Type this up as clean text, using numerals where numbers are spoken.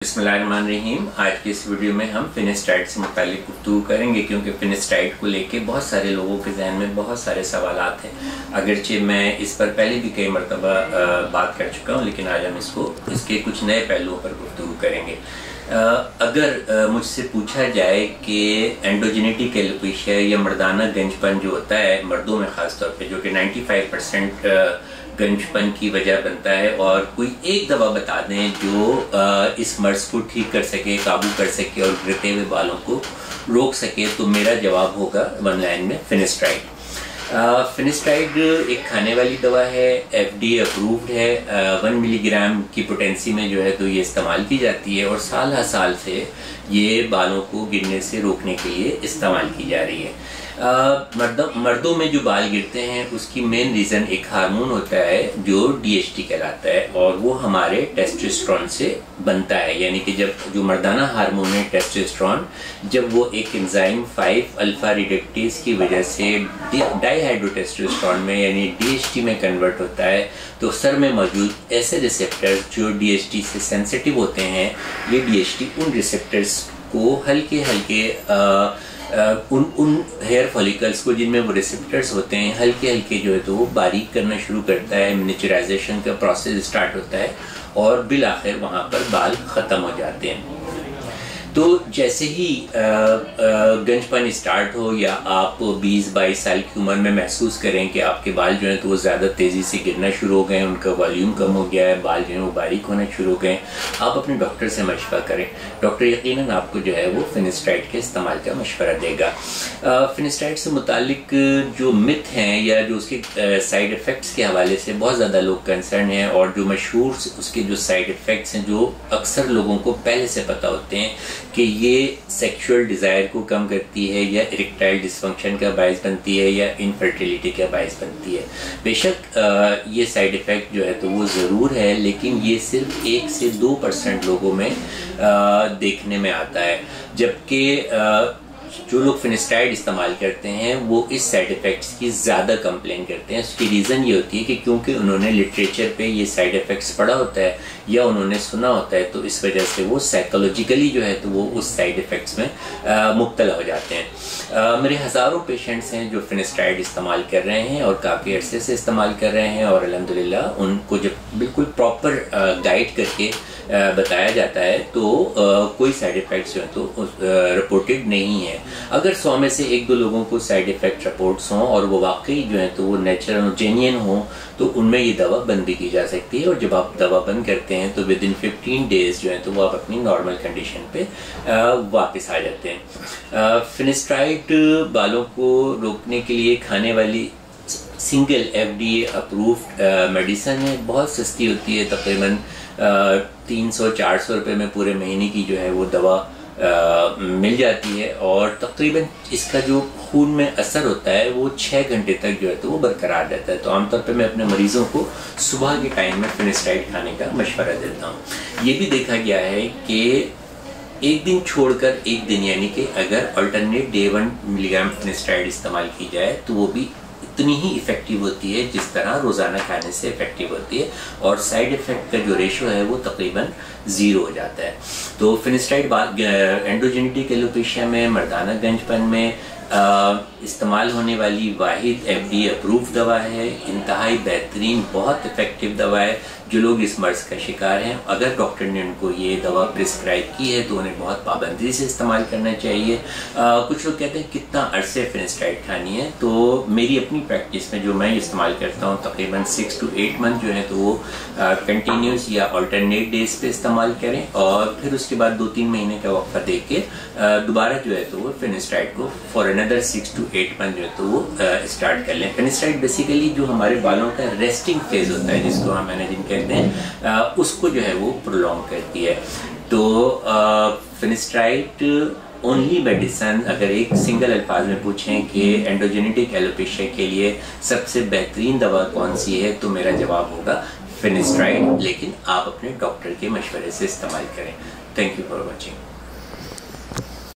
बिस्मिल्लाहिर्रहमानिर्रहीम। आज की इस वीडियो में हम फिनेस्टाइड से मुताल्लिक गुफ्तगू करेंगे, क्योंकि फिनेस्टाइड को लेके बहुत सारे लोगों के जहन में बहुत सारे सवालात हैं। अगरचे मैं इस पर पहले भी कई मरतबा बात कर चुका हूँ, लेकिन आज हम इसके कुछ नए पहलुओं पर गुफ्तगू करेंगे। अगर मुझसे पूछा जाए कि एंडोजेनेटिक एलोपेशिया या मर्दाना गंजपन जो होता है मर्दों में ख़ासतौर पे, जो कि 95% गंजपन की वजह बनता है, और कोई एक दवा बता दें जो इस मर्ज को ठीक कर सके, काबू कर सके और गिरते हुए बालों को रोक सके, तो मेरा जवाब होगा वन लाइन में फिनेस्टाइड। फिनेस्टाइड एक खाने वाली दवा है, FDA अप्रूव्ड है। 1 मिलीग्राम की पोटेंसी में जो है तो ये इस्तेमाल की जाती है, और साल हर साल से ये बालों को गिरने से रोकने के लिए इस्तेमाल की जा रही है। मर्दों में जो बाल गिरते हैं उसकी मेन रीज़न एक हार्मोन होता है जो DHT कहलाता है, और वो हमारे टेस्टोस्टेरोन से बनता है। यानी कि जब जो मर्दाना हार्मोन है टेस्टोस्टेरोन, जब वो एक एंजाइम 5 अल्फा रिडक्टेज की वजह से डाईहाइड्रोटेस्टोस्टेरोन में यानी DHT में कन्वर्ट होता है, तो सर में मौजूद ऐसे रिसेप्टर्स जो DHT से सेंसिटिव होते हैं, ये DHT उन रिसेप्टर्स को हल्के उन हेयर फॉलिकल्स को जिनमें वो रिसेप्टर्स होते हैं हल्के हल्के जो है तो वो बारीक करना शुरू करता है। मिनिएचराइजेशन का प्रोसेस स्टार्ट होता है और बिल आखिर वहाँ पर बाल ख़त्म हो जाते हैं। तो जैसे ही गंजपन स्टार्ट हो या आप 20-22 साल की उम्र में महसूस करें कि आपके बाल जो हैं तो वो ज़्यादा तेज़ी से गिरना शुरू हो गए, उनका वॉल्यूम कम हो गया है, बाल जो है वो बारीक होना शुरू हो गए, आप अपने डॉक्टर से मशवरा करें। डॉक्टर यकीनन आपको जो है वो फिनेस्टाइड के इस्तेमाल का मशवरा देगा। फिनेस्टाइड से मुतालिक जो मिथ हैं या जो उसके साइड इफ़ेक्ट्स के हवाले से बहुत ज़्यादा लोग कंसर्न हैं, और जो मशहूर उसके जो साइड इफ़ेक्ट्स हैं जो अक्सर लोगों को पहले से पता होते हैं कि ये सेक्सुअल डिज़ायर को कम करती है, या इरेक्टाइल डिसफंक्शन का बायस बनती है, या इनफर्टिलिटी का बायस बनती है। बेशक ये साइड इफ़ेक्ट जो है तो वो ज़रूर है, लेकिन ये सिर्फ 1 से 2% लोगों में देखने में आता है। जबकि जो लोग फिनेस्टाइड इस्तेमाल करते हैं वो इस साइड इफ़ेक्ट्स की ज़्यादा कंप्लेन करते हैं। उसकी रीज़न ये होती है कि क्योंकि उन्होंने लिटरेचर पे ये साइड इफ़ेक्ट्स पढ़ा होता है या उन्होंने सुना होता है, तो इस वजह से वो साइकोलॉजिकली जो है तो वो उस साइड इफ़ेक्ट्स में मुब्तला हो जाते हैं। मेरे हज़ारों पेशेंट्स हैं जो फिनेस्टाइड इस्तेमाल कर रहे हैं और काफ़ी अरसे से इस्तेमाल कर रहे हैं, और अल्हम्दुलिल्लाह उनको जब बिल्कुल प्रॉपर गाइड करके बताया जाता है तो कोई साइड इफ़ेक्ट्स जो है तो रिपोर्टेड नहीं है। अगर 100 में से 1-2 लोगों को साइड इफ़ेक्ट रिपोर्ट्स हों और वो वाकई जो है तो वो नेचुरल जेन्युइन हो, तो उनमें ये दवा बंद भी की जा सकती है, और जब आप दवा बंद करते हैं तो विद इन 15 डेज जो है तो वो आप अपनी नॉर्मल कंडीशन पे वापस आ जाते हैं। फिनेस्टाइड बालों को रोकने के लिए खाने वाली सिंगल FDA अप्रूव्ड मेडिसिन है। बहुत सस्ती होती है, तकरीबन 300-400 रुपये में पूरे महीने की जो है वो दवा मिल जाती है, और तकरीबन इसका जो खून में असर होता है वो 6 घंटे तक जो है तो वो बरकरार रहता है। तो आमतौर पे मैं अपने मरीजों को सुबह के टाइम में फिनेस्टाइड खाने का मशवरा देता हूँ। ये भी देखा गया है कि एक दिन छोड़कर एक दिन, यानी कि अगर अल्टरनेट डे 1 मिलीग्राम फिनेस्टाइड इस्तेमाल की जाए तो वो भी इतनी ही इफेक्टिव होती है जिस तरह रोज़ाना खाने से इफेक्टिव होती है, और साइड इफ़ेक्ट का जो रेशो है वो तकरीबन 0 हो जाता है। तो फिनेस्टाइड एंडोजेनेटिक एलोपेशिया में, मर्दाना गंजपन में इस्तेमाल होने वाली वाहिद FDA अप्रूव्ड दवा है। इंतहाई बेहतरीन, बहुत इफेक्टिव दवा है। जो लोग इस मर्ज का शिकार हैं, अगर डॉक्टर ने उनको ये दवा प्रिस्क्राइब की है तो उन्हें बहुत पाबंदी से इस्तेमाल करना चाहिए। कुछ लोग कहते हैं कितना अरसे फिनेस्टाइड खानी है, तो मेरी अपनी प्रैक्टिस में जो मैं इस्तेमाल करता हूँ तकरीबन 6 to 8 मंथ जो है तो वो कंटिन्यूस या अल्टरनेट डेज पे इस्तेमाल करें, और फिर उसके बाद 2-3 महीने का वक्फा दे के दोबारा जो है तो वो फिनेस्टाइड को फॉर अनदर 6 to 8 मंथ जो है तो वो स्टार्ट कर लें। फिनेस्टाइड बेसिकली जो हमारे बालों का रेस्टिंग फेज होता है, जिसको हम मैनेजिंग कहते हैं, उसको जो है वो प्रोलॉन्ग करती है। तो फिनेस्टाइड ओनली मेडिसिन, अगर एक सिंगल अल्फाज में पूछें कि एंडोजेनेटिक एलोपेशिया के लिए सबसे बेहतरीन दवा कौन सी है, तो मेरा जवाब होगा फिनेस्टाइड, लेकिन आप अपने डॉक्टर के मशवरे से इस्तेमाल करें। Thank you for watching.